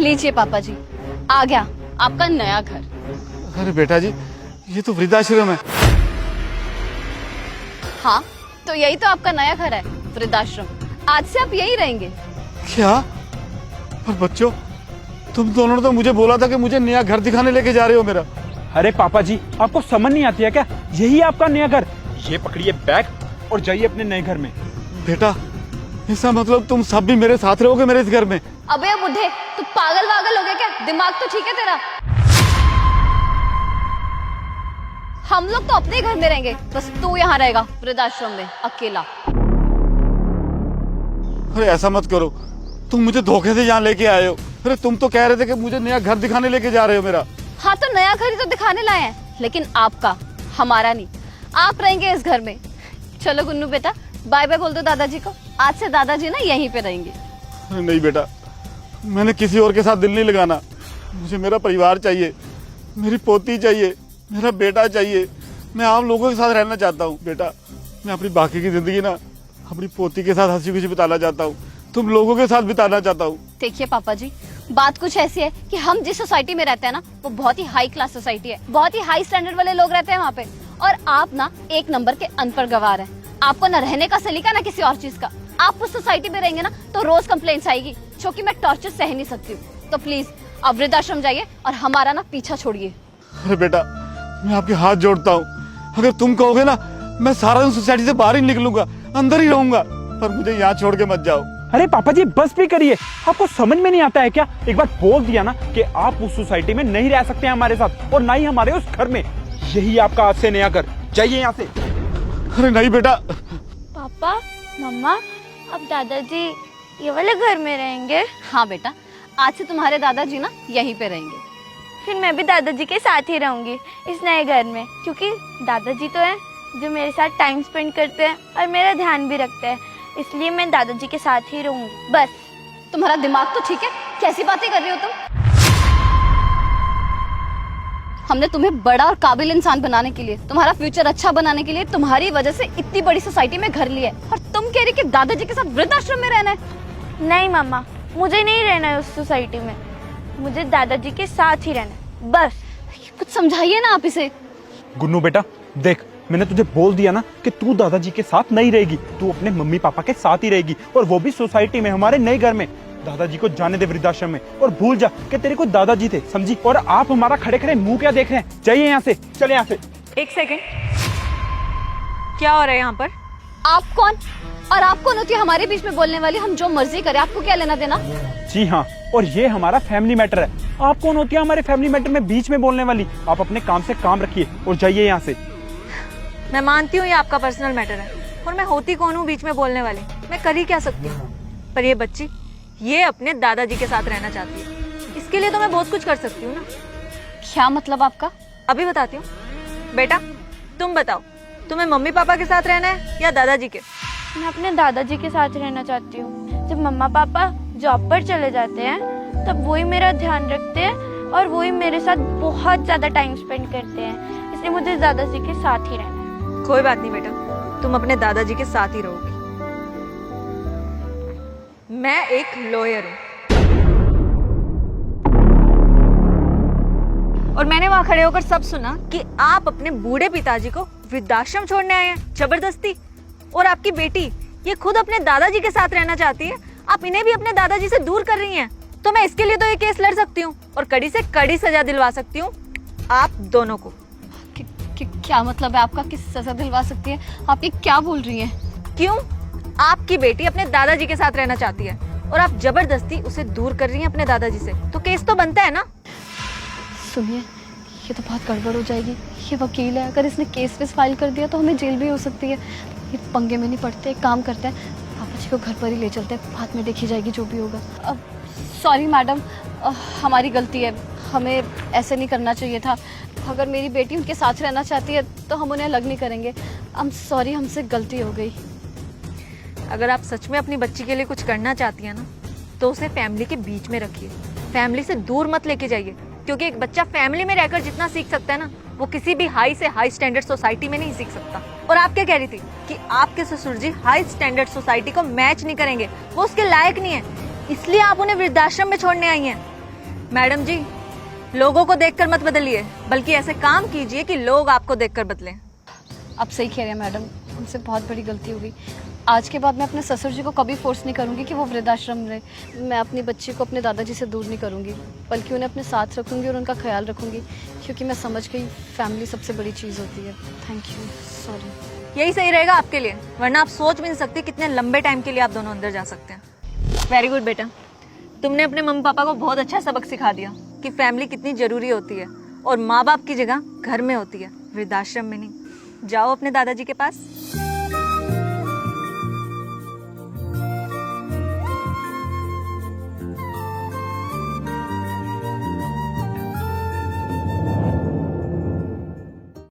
लीजिए पापा जी, आ गया आपका नया घर। अरे बेटा जी, ये तो वृद्धाश्रम है। हाँ, तो यही तो आपका नया घर है, वृद्धाश्रम। आज से आप यही रहेंगे। क्या? पर बच्चों, तुम दोनों ने तो मुझे बोला था कि मुझे नया घर दिखाने लेके जा रहे हो मेरा। अरे पापा जी, आपको समझ नहीं आती है क्या? यही आपका नया घर। ये पकड़िए बैग और जाइए अपने नए घर में। बेटा, इसका मतलब तुम सब भी मेरे साथ रहोगे मेरे इस घर में? अबे बुढ़े, तू पागल वागल हो गया क्या? दिमाग तो ठीक है तेरा? हम लोग तो अपने घर में रहेंगे, बस तू यहाँ रहेगा वृद्धाश्रम में अकेला। अरे ऐसा मत करो, तुम मुझे धोखे से यहाँ लेके आए हो। अरे तुम तो कह रहे थे कि मुझे नया घर दिखाने लेके जा रहे हो मेरा। हाँ, तो नया घर ही तो दिखाने लाए हैं, लेकिन आपका, हमारा नहीं। आप रहेंगे इस घर में। चलो गुन्नू बेटा, बाय बाय बोल दो दादाजी को। आज से दादाजी ना यहीं पे रहेंगे। अरे नहीं बेटा, मैंने किसी और के साथ दिल नहीं लगाना। मुझे मेरा परिवार चाहिए, मेरी पोती चाहिए, मेरा बेटा चाहिए। मैं आप लोगों के साथ रहना चाहता हूँ बेटा। मैं अपनी बाकी की जिंदगी ना अपनी पोती के साथ हंसी खुशी बिताना चाहता हूँ, तुम लोगों के साथ बिताना चाहता हूँ। देखिए पापा जी, बात कुछ ऐसी है कि हम जिस सोसाइटी में रहते हैं ना, वो बहुत ही हाई क्लास सोसाइटी है। बहुत ही हाई स्टैंडर्ड वाले लोग रहते हैं वहाँ पे, और आप ना एक नंबर के अनपढ़ गवार हैं। आपको न रहने का सलीका ना किसी और चीज का। आप उस सोसाइटी में रहेंगे ना तो रोज कंप्लेंट्स आएगी, जो कि मैं टॉर्चर सह नहीं सकती हूँ। तो प्लीज आप वृद्धाश्रम जाइए और हमारा ना पीछा छोड़िए। अरे बेटा, मैं आपके हाथ जोड़ता हूँ। अगर तुम कहोगे ना, मैं सारा दिन सोसाइटी से बाहर ही निकलूंगा, अंदर ही रहूंगा, पर मुझे यहाँ छोड़ के मत जाओ। अरे पापा जी, बस भी करिए। आपको समझ में नहीं आता है क्या? एक बार बोल दिया ना कि आप उस सोसाइटी में नहीं रह सकते हैं हमारे साथ, और ना ही हमारे उस घर में। यही आपका आज से नया घर। जाइए यहाँ से। अरे नहीं बेटा। पापा, मम्मा, अब दादाजी ये वाले घर में रहेंगे? हाँ बेटा, आज से तुम्हारे दादाजी ना यहीं पे रहेंगे। फिर मैं भी दादाजी के साथ ही रहूंगी इस नए घर में, क्योंकि दादाजी तो हैं जो मेरे साथ टाइम स्पेंड करते हैं और मेरा ध्यान भी रखते हैं। इसलिए मैं दादाजी के साथ ही रहूंगी बस। तुम्हारा दिमाग तो ठीक है? कैसी बातें कर रही हो तुम? हमने तुम्हें बड़ा और काबिल इंसान बनाने के लिए, तुम्हारा फ्यूचर अच्छा बनाने के लिए तुम्हारी वजह से इतनी बड़ी सोसाइटी में घर लिया है, और तुम कह रही कि दादाजी के साथ वृद्धाश्रम में रहना है? नहीं मम्मा, मुझे नहीं रहना है उस सोसाइटी में। मुझे दादाजी के साथ ही रहना है बस। कुछ समझाइए ना आप इसे। गुन्नू बेटा, देख, मैंने तुझे बोल दिया ना कि तू दादाजी के साथ नहीं रहेगी, तू अपने मम्मी पापा के साथ ही रहेगी, और वो भी सोसाइटी में, हमारे नए घर में। दादाजी को जाने दे वृद्धाश्रम में, और भूल जा कि तेरे को दादाजी थे, समझी? और आप हमारा खड़े खड़े मुंह क्या देख रहे हैं? जाइए यहाँ से, चले यहाँ से। एक सेकंड, क्या हो रहा है यहाँ पर? आप कौन और आप कौन होती है हमारे बीच में बोलने वाली? हम जो मर्जी करें, आपको क्या लेना देना? जी हाँ, और ये हमारा फैमिली मैटर है। आप कौन होती है हमारे फैमिली मैटर में बीच में बोलने वाली? आप अपने काम से काम रखिए और जाइए यहाँ से। मैं मानती हूँ ये आपका पर्सनल मैटर है, और मैं होती कौन हूँ बीच में बोलने वाली? मैं कर ही क्या सकती हूँ? पर ये बच्ची, ये अपने दादाजी के साथ रहना चाहती है। इसके लिए तो मैं बहुत कुछ कर सकती हूँ ना। क्या मतलब आपका? अभी बताती हूँ। बेटा, तुम बताओ, तुम्हें मम्मी पापा के साथ रहना है या दादाजी के? मैं अपने दादाजी के साथ रहना चाहती हूँ। जब मम्मा पापा जॉब पर चले जाते हैं तब वही मेरा ध्यान रखते हैं, और वही मेरे साथ बहुत ज्यादा टाइम स्पेंड करते हैं। इसलिए मुझे दादाजी के साथ ही रहना है। कोई बात नहीं बेटा, तुम अपने दादाजी के साथ ही रहोगी। मैं एक लॉयर हूँ, और मैंने वहां खड़े होकर सब सुना कि आप अपने बूढ़े पिताजी को वृद्धाश्रम छोड़ने आए हैं जबरदस्ती, और आपकी बेटी ये खुद अपने दादाजी के साथ रहना चाहती है। आप इन्हें भी अपने दादाजी से दूर कर रही हैं। तो मैं इसके लिए तो ये केस लड़ सकती हूँ, और कड़ी से कड़ी सजा दिलवा सकती हूँ आप दोनों को। क्या मतलब है आपका? किस सजा दिलवा सकती है? आप ये क्या बोल रही हैं? क्यों? आपकी बेटी अपने दादाजी के साथ रहना चाहती है, और आप जबरदस्ती उसे दूर कर रही हैं अपने दादाजी से, तो केस तो बनता है ना? सुनिए, ये तो बहुत गड़बड़ हो जाएगी। ये वकील है, अगर इसने केस वेस फाइल कर दिया तो हमें जेल भी हो सकती है। ये पंगे में नहीं पड़ते। एक काम करते हैं, पापा जी को घर पर ही ले चलते हैं, बाद में देखी जाएगी जो भी होगा। सॉरी मैडम, हमारी गलती है, हमें ऐसे नहीं करना चाहिए था। अगर मेरी बेटी उनके साथ रहना चाहती है तो हम उन्हें अलग नहीं करेंगे। आई एम सॉरी, हमसे गलती हो गई। अगर आप सच में अपनी बच्ची के लिए कुछ करना चाहती है ना, तो उसे फैमिली के बीच में रखिए, फैमिली से दूर मत लेके जाइए। क्योंकि एक बच्चा फैमिली में रहकर जितना सीख सकता है ना, वो किसी भी हाई से हाई स्टैंडर्ड सोसाइटी में नहीं सीख सकता। और आप क्या कह रही थी कि आपके ससुर जी हाई स्टैंडर्ड सोसाइटी को मैच नहीं करेंगे, वो उसके लायक नहीं है, इसलिए आप उन्हें वृद्धाश्रम में छोड़ने आई हैं। मैडम जी, लोगों को देखकर मत बदलिए, बल्कि ऐसे काम कीजिए कि लोग आपको देखकर बदलें। आप सही कह रहे हैं मैडम, हमसे बहुत बड़ी गलती हो गई। आज के बाद मैं अपने ससुर जी को कभी फोर्स नहीं करूंगी कि वो वृद्धाश्रम रहे। मैं अपनी बच्ची को अपने दादाजी से दूर नहीं करूंगी, बल्कि उन्हें अपने साथ रखूंगी और उनका ख्याल रखूंगी, क्योंकि मैं समझ गई फैमिली सबसे बड़ी चीज़ होती है। Thank you, sorry. यही सही रहेगा आपके लिए, वरना आप सोच भी नहीं सकते कितने लंबे टाइम के लिए आप दोनों अंदर जा सकते हैं। वेरी गुड बेटा, तुमने अपने मम्मी पापा को बहुत अच्छा सबक सिखा दिया कि फैमिली कितनी जरूरी होती है और माँ बाप की जगह घर में होती है, वृद्धाश्रम में नहीं। जाओ अपने दादाजी के पास।